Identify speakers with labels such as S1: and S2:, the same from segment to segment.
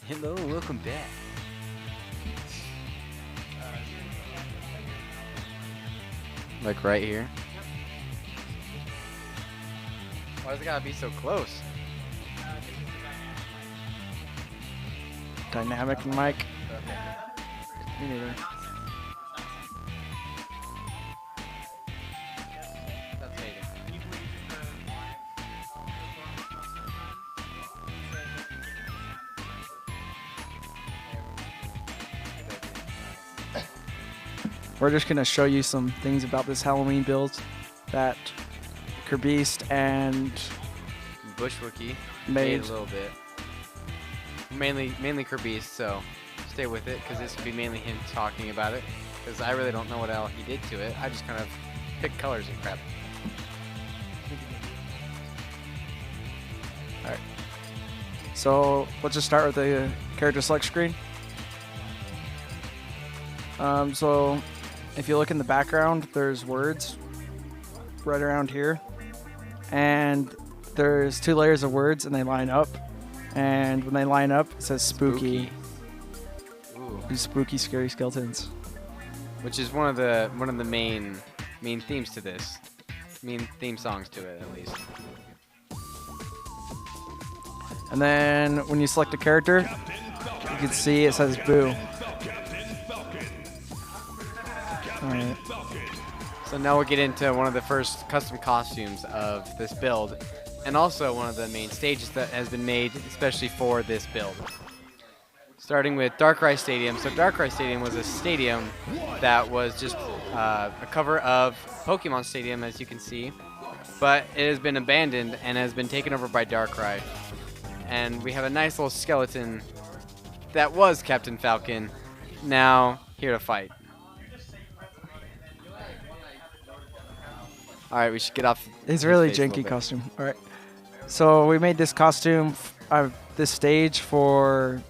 S1: Hello, welcome back. Like right here. Why does it gotta be so close?
S2: Dynamic mic.
S1: Okay.
S2: Me neither.
S1: That's amazing.
S2: We're just gonna show you some things about this Halloween build that Kirbeast and
S1: Bushwookie
S2: made.
S1: a little bit. Mainly Kirbeast, so stay with it because this will be mainly him talking about it. Because I really don't know what all he did to it. I just kind of picked colors and crap.
S2: Alright. So let's just start with the character select screen. So if you look in the background, there's words right around here. And there's 2 layers of words and they line up. And when they line up, it says spooky.
S1: Ooh.
S2: These spooky, scary skeletons.
S1: Which is one of the main themes to this. Main theme songs to it, at least.
S2: And then when you select a character, you can see it says boo. Alright.
S1: So now we'll get into one of the first custom costumes of this build, and also one of the main stages that has been made especially for this build. Starting with Darkrai Stadium. So Darkrai Stadium was a stadium that was just a cover of Pokemon Stadium, as you can see, but it has been abandoned and has been taken over by Darkrai. And we have a nice little skeleton that was Captain Falcon, now here to fight. Alright, we should get off.
S2: It's a really
S1: his face a little
S2: janky
S1: bit.
S2: costume. Alright. So we made this costume, this stage for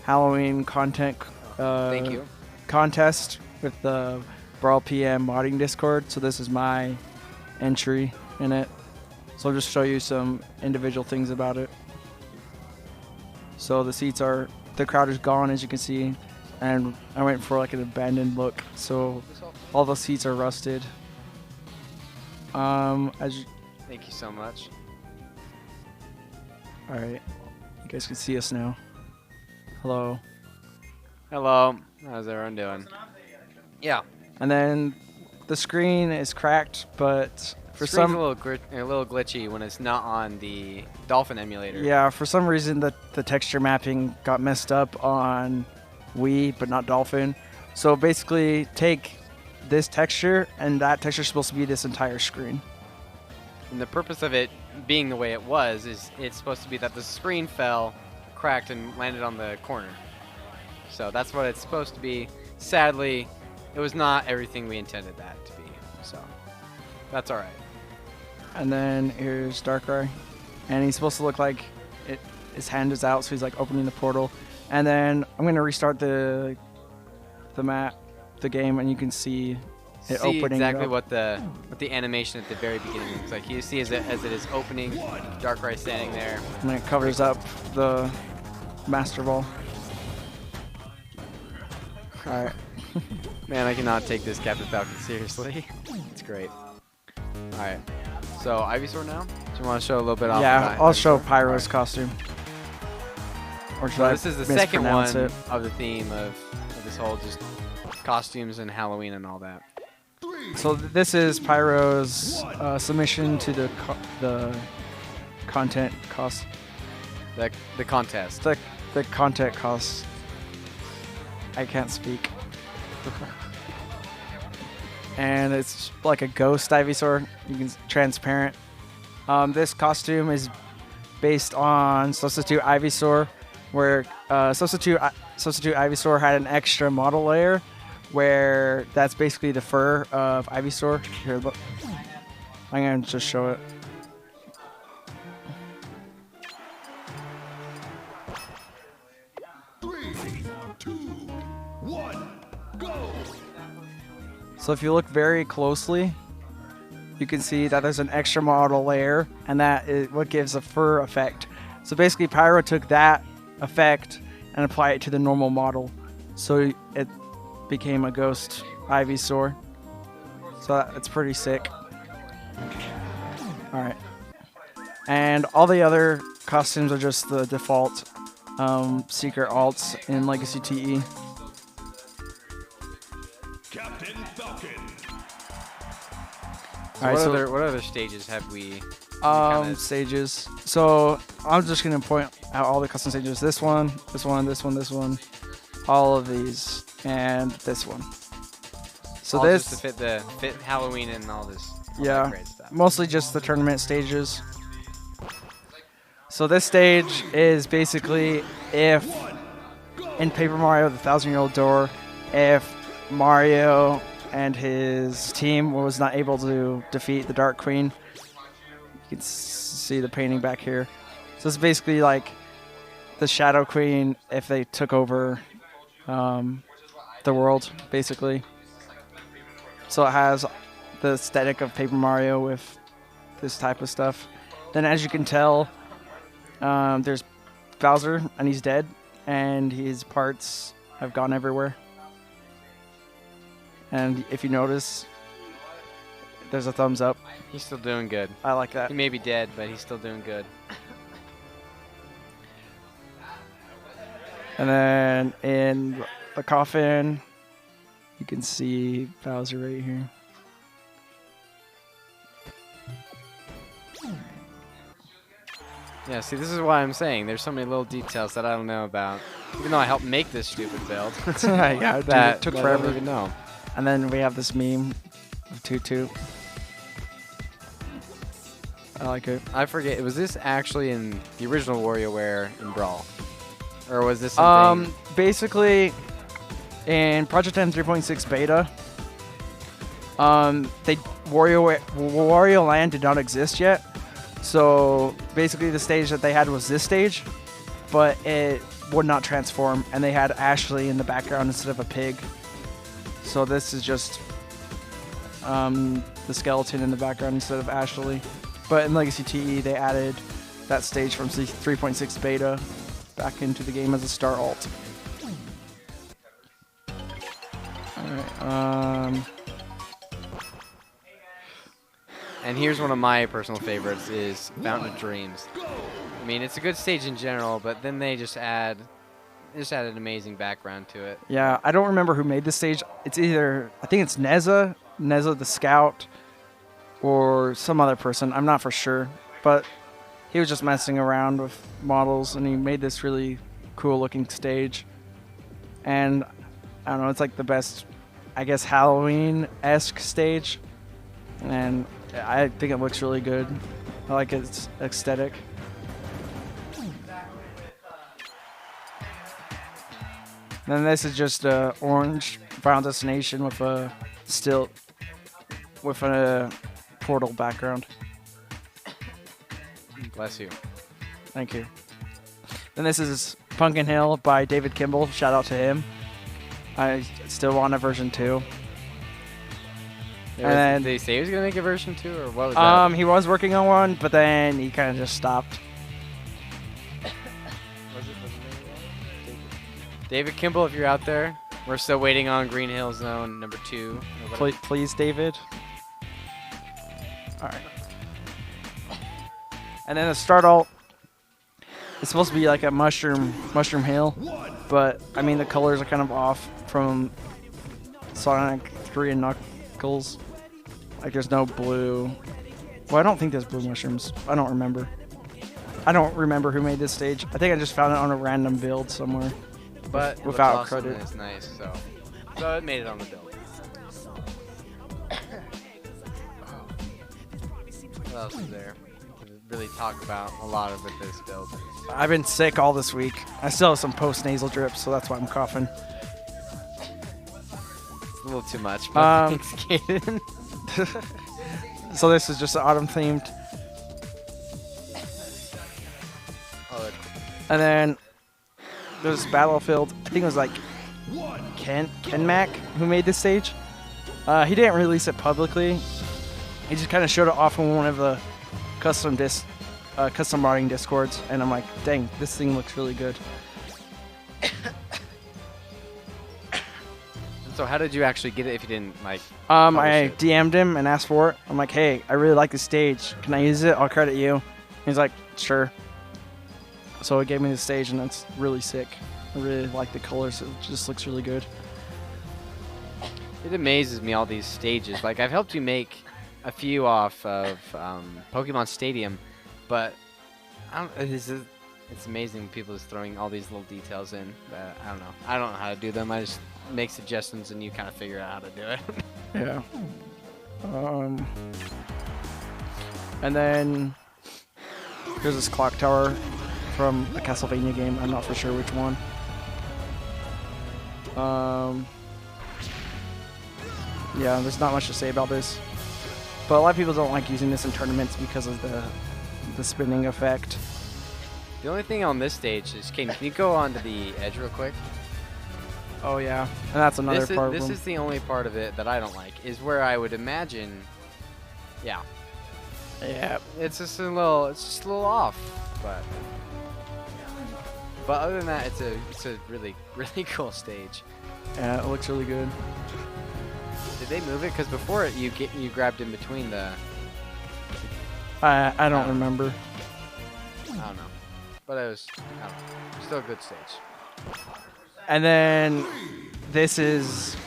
S2: Halloween content
S1: Thank you.
S2: contest with the Brawl PM modding Discord. So this is my entry in it. So I'll just show you some individual things about it. So the crowd is gone, as you can see, and I went for like an abandoned look. So all the seats are rusted.
S1: Thank you so much.
S2: All right, you guys can see us now. Hello.
S1: Hello. How's everyone doing? Yeah.
S2: And then the screen is cracked, but for
S1: Screen's
S2: some
S1: a little glitchy when it's not on the Dolphin emulator.
S2: yeah, for some reason the texture mapping got messed up on Wii, but not Dolphin. So basically, take this texture, and that texture is supposed to be this entire screen.
S1: And the purpose of it being the way it was is it's supposed to be that the screen fell, cracked, and landed on the corner. So that's what it's supposed to be. Sadly, it was not everything we intended that to be. So that's all right.
S2: And then here's Darkrai, and he's supposed to look like his hand is out, so he's like opening the portal. And then I'm gonna restart the game, and you can see it
S1: See
S2: opening.
S1: exactly
S2: up.
S1: what the animation at the very beginning looks like. You see as it is opening, Darkrai standing there.
S2: And it covers up the Master Ball. Alright.
S1: Man, I cannot take this Captain Falcon seriously. It's great. Alright. So, Ivysaur now? Do you want to show a little bit off?
S2: Yeah,
S1: about
S2: I'll show
S1: Ivysaur?
S2: Pyro's costume. Or should
S1: So
S2: I
S1: this is the second
S2: mispronounce
S1: one
S2: it?
S1: of the theme of this whole just costumes and Halloween and all that.
S2: So this is Pyro's submission to the content cost.
S1: The contest.
S2: The content cost. I can't speak. And it's like a ghost Ivysaur. You can transparent. This costume is based on Substitute Ivysaur, where Substitute Ivysaur had an extra model layer, where that's basically the fur of Ivysaur. Here, look. I'm gonna just show it. So if you look very closely, you can see that there's an extra model layer, and that is what gives a fur effect. So basically, Pyro took that effect and apply it to the normal model. So it became a ghost Ivysaur. So it's pretty sick. Alright. And all the other costumes are just the default secret alts in Legacy TE.
S3: Captain Falcon.
S1: So what other stages have we?
S2: Stages. So I'm just gonna point out all the custom stages. This one, this one, this one, this one, all of these, and this one. So
S1: all
S2: this
S1: just to fit Halloween and all this. All
S2: yeah,
S1: that great stuff.
S2: mostly just the tournament stages. So this stage is basically if in Paper Mario: The Thousand-Year-Old Door, if Mario and his team was not able to defeat the Dark Queen. You can see the painting back here. So it's basically like the Shadow Queen if they took over the world, basically. So it has the aesthetic of Paper Mario with this type of stuff. Then as you can tell, there's Bowser and he's dead and his parts have gone everywhere. And if you notice, there's a thumbs up.
S1: He's still doing good.
S2: I like that.
S1: He may be dead, but he's still doing good.
S2: And then in the coffin, you can see Bowser right here.
S1: Yeah, see, this is why I'm saying there's so many little details that I don't know about. Even though I helped make this stupid build.
S2: Yeah, dude,
S1: that
S2: it took
S1: that I
S2: forever.
S1: don't even know.
S2: And then we have this meme of Tutu. I like it.
S1: I forget. Was this actually in the original WarioWare in Brawl? Or was this something?
S2: Basically, in Project M 3.6 beta, Wario Land did not exist yet. So basically the stage that they had was this stage, but it would not transform, and they had Ashley in the background instead of a pig. So this is just the skeleton in the background instead of Ashley. But in Legacy TE, they added that stage from 3.6 beta back into the game as a star alt. Alright,
S1: And here's one of my personal favorites is Fountain of Dreams. I mean, it's a good stage in general, but then they just add an amazing background to it.
S2: yeah, I don't remember who made this stage. It's either, I think it's Neza the Scout, or some other person. I'm not for sure, but he was just messing around with models, and he made this really cool looking stage. And I don't know, it's like the best, I guess, Halloween-esque stage. And I think it looks really good. I like its aesthetic. Then this is just a orange Final Destination with a portal background.
S1: Bless you.
S2: Thank you. Then this is Pumpkin Hill by David Kimball. Shout out to him. I still want a version 2.
S1: Did
S2: And
S1: they say he was gonna make a version 2, or what was
S2: then,
S1: that?
S2: he was working on one, but then he kind of just stopped.
S1: David Kimball, if you're out there, we're still waiting on Green Hill Zone number 2.
S2: Please, David. All right. And then the start alt. It's supposed to be like a mushroom hill, but I mean the colors are kind of off from Sonic 3 and Knuckles. Like there's no blue. Well, I don't think there's blue mushrooms. I don't remember. I don't remember who made this stage. I think I just found it on a random build somewhere.
S1: But it
S2: without
S1: looks awesome
S2: credit.
S1: and it's nice, so it made it on the build. What else is there? We can really talk about a lot of this build.
S2: I've been sick all this week. I still have some post-nasal drips, so that's why I'm coughing.
S1: It's a little too much, but thanks, Kaden.
S2: So this is just autumn themed.
S1: Oh,
S2: And then there's Battlefield. I think it was like Ken Mack who made this stage. He didn't release it publicly. He just kind of showed it off on one of the custom disc custom modding discords, and I'm like, dang, this thing looks really good.
S1: So how did you actually get it if you didn't like?
S2: I
S1: publish it?
S2: DM'd him and asked for it. I'm like, hey, I really like the stage. Can I use it? I'll credit you. He's like, sure. So he gave me the stage, and it's really sick. I really like the colors. It just looks really good.
S1: It amazes me, all these stages. Like, I've helped you make a few off of Pokemon Stadium, but it's amazing people just throwing all these little details in. But I don't know. I don't know how to do them. I just make suggestions, and you kind of figure out how to do it.
S2: Yeah. And then there's this clock tower from a Castlevania game. I'm not for sure which one. Yeah, there's not much to say about this. But a lot of people don't like using this in tournaments because of the spinning effect.
S1: The only thing on this stage is, can you go onto the edge real quick?
S2: Oh yeah, and that's another part
S1: This
S2: of them.
S1: is the only part of it that I don't like, is where I would imagine, yeah.
S2: Yeah.
S1: It's just a little off, but other than that, it's a really cool stage.
S2: Yeah, it looks really good.
S1: Did they move it? Because before it, you grabbed in between the.
S2: I don't remember.
S1: I don't know, but it was still a good stage.
S2: And then this is,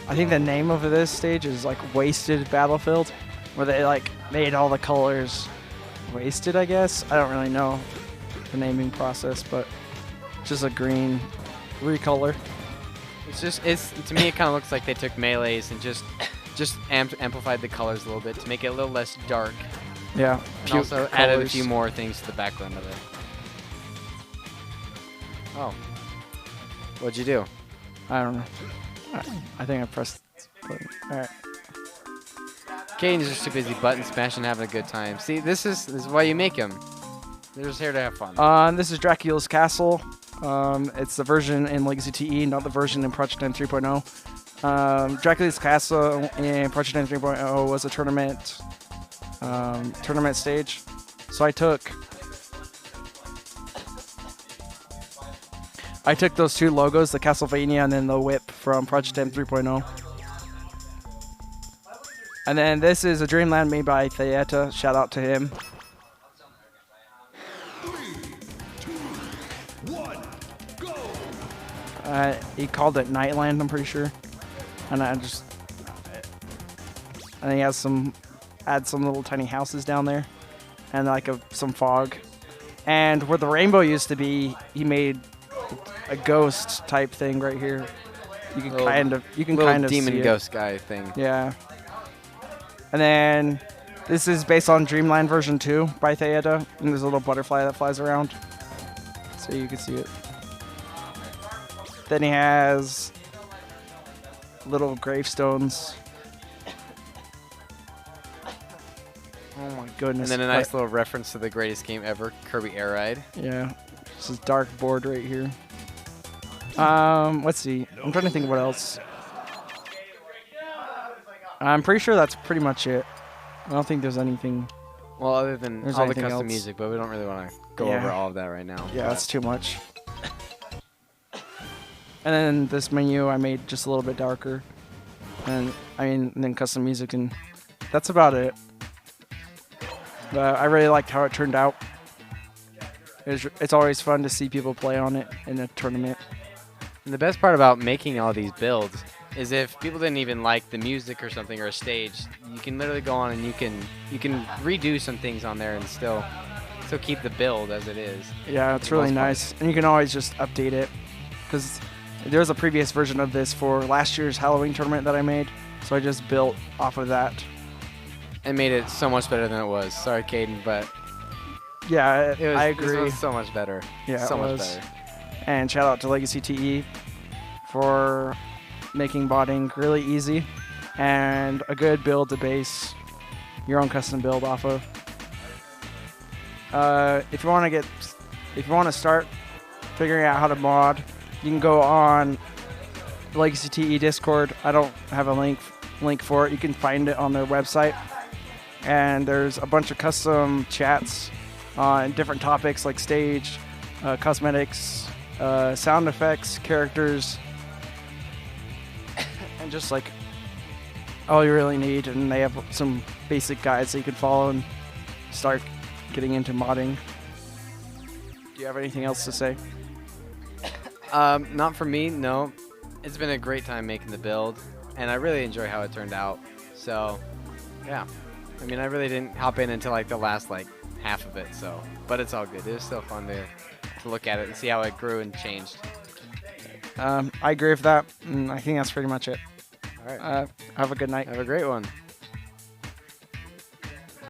S2: I think the name of this stage is like Wasted Battlefield, where they like made all the colors wasted, I guess. I don't really know the naming process, but just a green recolor.
S1: It's to me, it kind of looks like they took melees and just amplified the colors a little bit to make it a little less dark.
S2: Yeah.
S1: And also added a few more things to the background of it. Oh. What'd you do?
S2: I don't know. I think I pressed button. Alright.
S1: Caden's just too busy button smashing, having a good time. See, this is why you make them. They're just here to have fun.
S2: This is Dracula's Castle. It's the version in Legacy TE, not the version in Project 10 3.0. Dracula's Castle in Project 10 3.0 was a tournament stage. So I took those two logos, the Castlevania and then the whip from Project 10 3.0. And then this is a Dreamland made by Theeta. Shout out to him.
S3: 3, 2, 1, go!
S2: He called it Nightland, I'm pretty sure. And and he has some little tiny houses down there, and like some fog. And where the rainbow used to be, he made a ghost type thing right here. You can kind of
S1: demon
S2: see it.
S1: ghost guy thing.
S2: Yeah. And then this is based on Dreamland version 2 by Theeta, and there's a little butterfly that flies around, so you can see it. Then he has little gravestones. Oh my goodness.
S1: And then a nice little reference to the greatest game ever, Kirby Air Ride.
S2: Yeah. This is dark board right here. Let's see. I'm trying to think of what else. I'm pretty sure that's pretty much it. I don't think there's anything.
S1: Well, other than
S2: There's
S1: all the
S2: anything
S1: custom
S2: else.
S1: music, but we don't really want to go
S2: Yeah.
S1: over all of that right now.
S2: Yeah, that's too much. And then this menu I made just a little bit darker. And then custom music, and that's about it. But I really liked how it turned out. It's always fun to see people play on it in a tournament.
S1: And the best part about making all these builds is if people didn't even like the music or something or a stage, you can literally go on and you can redo some things on there and still keep the build as it is.
S2: Yeah, it's really nice. And you can always just update it, because there's a previous version of this for last year's Halloween tournament that I made, so I just built off of that.
S1: And made it so much better than it was. Sorry, Caden, but
S2: Yeah, I
S1: This
S2: agree.
S1: was so much better.
S2: Yeah,
S1: so
S2: it
S1: much
S2: was.
S1: better.
S2: And shout out to Legacy TE for making botting really easy and a good build to base your own custom build off of. If you want to start figuring out how to mod, you can go on Legacy TE Discord. I don't have a link for it. You can find it on their website. and there's a bunch of custom chats on different topics like stage, cosmetics, sound effects, characters, and just like all you really need. And they have some basic guides that you can follow and start getting into modding. Do you have anything else to say?
S1: Not for me, no. It's been a great time making the build, and I really enjoy how it turned out. So, yeah. I mean, I really didn't hop in until like the last like half of it, so. But it's all good. It was still fun to look at it and see how it grew and changed.
S2: I agree with that, and I think that's pretty much it.
S1: All right.
S2: Have a good night.
S1: Have a great one.